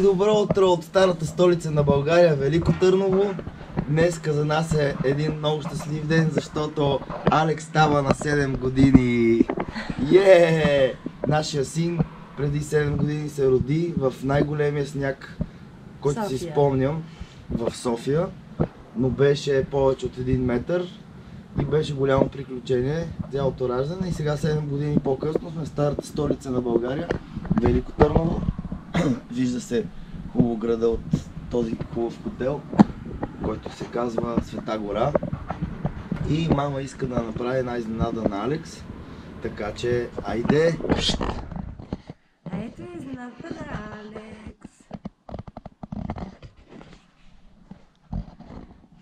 Добро утро от старата столица на България, Велико Търново. Днеска за нас е един много щастлив ден, защото Алекс става на 7 години. Нашия син преди 7 години се роди в най-големия сняг, който си спомням, в София. Но беше повече от 1 метър и беше голямо приключение цялото раждане. И сега 7 години по-късно сме в старата столица на България, Велико Търново. Вижда се хубаво града от този хубав хотел, който се казва Света гора. И мама иска да направи една изненада на Алекс, така че айде! А ето е изненадата на Алекс.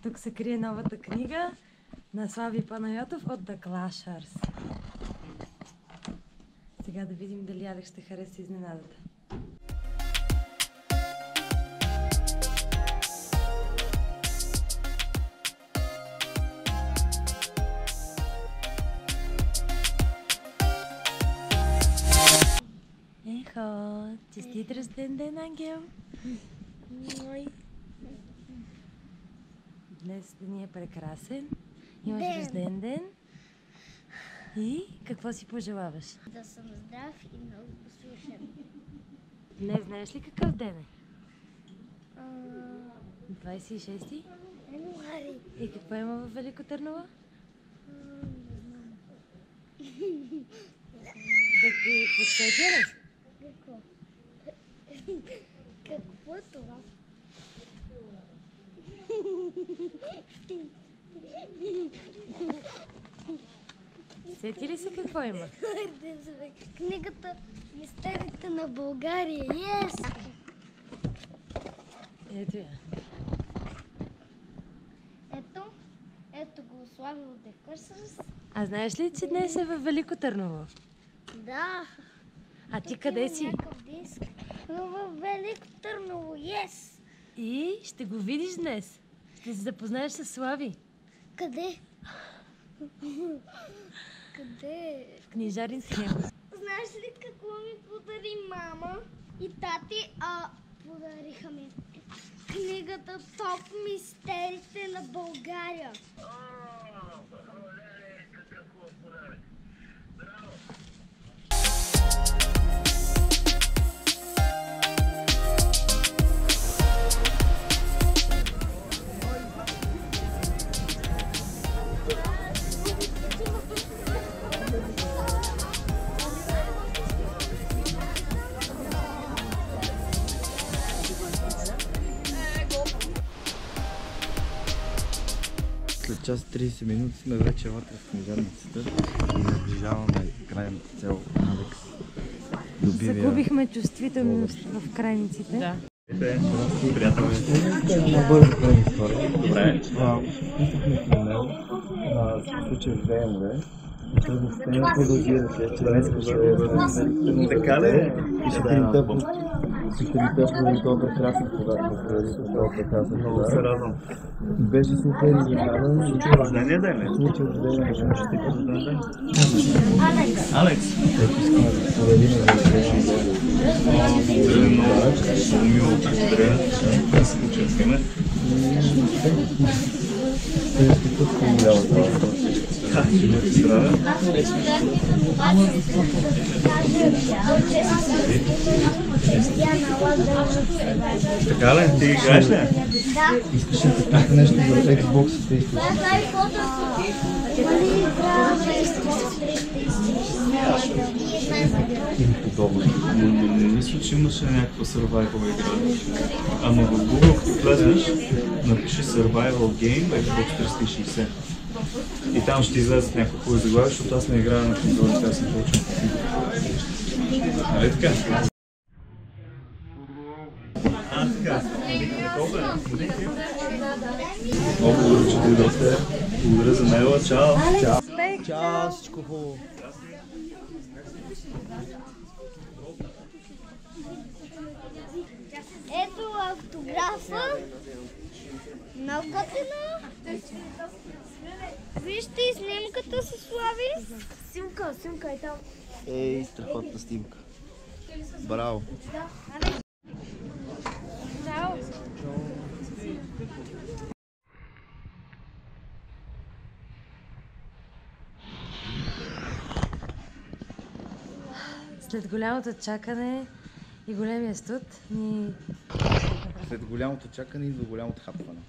Тук се крие новата книга на Слави Панайотов от The Clashers. Сега да видим дали Алекс ще хареса изненадата. Ехо, честит рожден ден, ангел! Днес ден е прекрасен. Имаш рожден ден. И какво си пожелаваш? Да съм здрав и много послушен. Днес знаеш ли какъв ден е? 26-ти? Януари. И какво има в Велико Търново? Да ти подсетя ли? Какво? Какво е това? Сети ли се какво има? Книгата Мистериите на България. Yes! Ето я. Ето го Слави от The Clashers. А знаеш ли, че днес е в Велико Търново? Да. А ти къде си? Някакъв диск. Но в Велико Търново. Yes! И ще го видиш днес. Ще се запознаеш с Слави. Къде? Къде? В книжаринския. Знаеш ли какво ми подари мама и тати? Подариха ми книгата Топ мистериите на България. След час и 30 минути сме вече вътре в книжарницата и наближаваме крайна цел Алекс. Загубихме чувствителност в крайниците. Да. Приятел е. Набързо крайни история. Добре. Писахме с него случай в БМВ. И той въобще не продължи да се така ли? И сутринта по този прекрасен подарък. Много се радвам. Беше супер изненадан. Случай рождения ден ли? Случай рождения ден. Честит рожден ден. Алекс! Ето искам да поделим за рождения ден. Благодаря много. Мило, благодаря. Да се случай с име. Ще път по-голяма това. Здраве. Така ли? Ти играеш ли? Да. Искаш ли да кажа нещо за Xbox и или подобно? Не мисля, че имаше някаква survival игра. Ама в Google, като влезеш, напиши Survival Game Xbox 360. И там ще излезат някакво заглавие, защото аз не играя на конзоли, сега съм получен. Нали така? Така. Благодаря, че дойдохте. Благодаря за мейла. Чао! Чао, всичко хубаво! Ето автографа. Много готина. Вижте и снимката с Слави. Снимка е там. Ей, страхотна снимка. Браво! След голямото чакане и големия студ ни... След голямото чакане идва голямото хапване.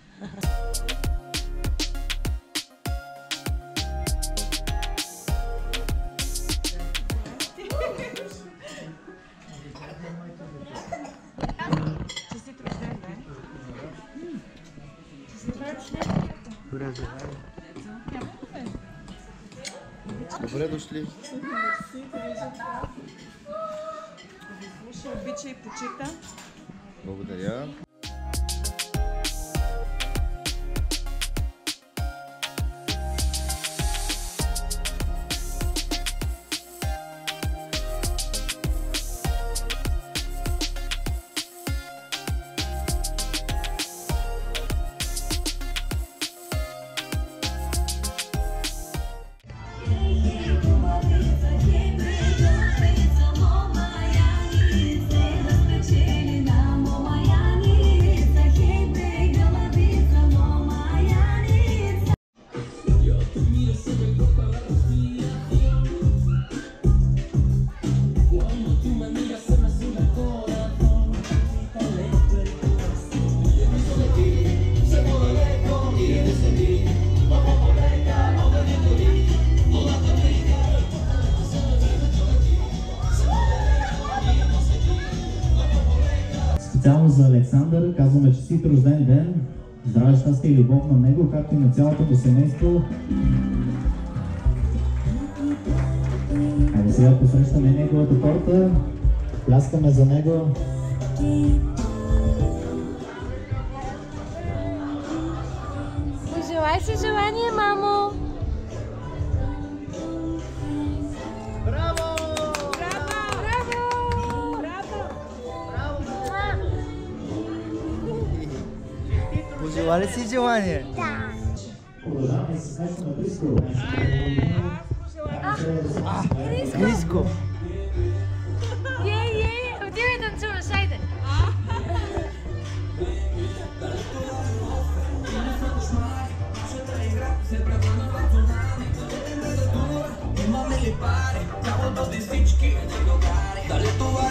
Добре дошли. Слушай, обичай, почита. Благодаря. Специално за Александър казваме честит рожден ден, здраве, щастие и любов на него, както и на цялото му семейство. Хайде сега посрещаме неговата торта, пляскаме за него. Пожелай си желание, мамо! Пожела ли си желание? Да. Продължаваме с нещо на близко. Близко. Ей, отивай да танцуваш, хайде! Mamma le pare, cavo di sticchi, dale tu a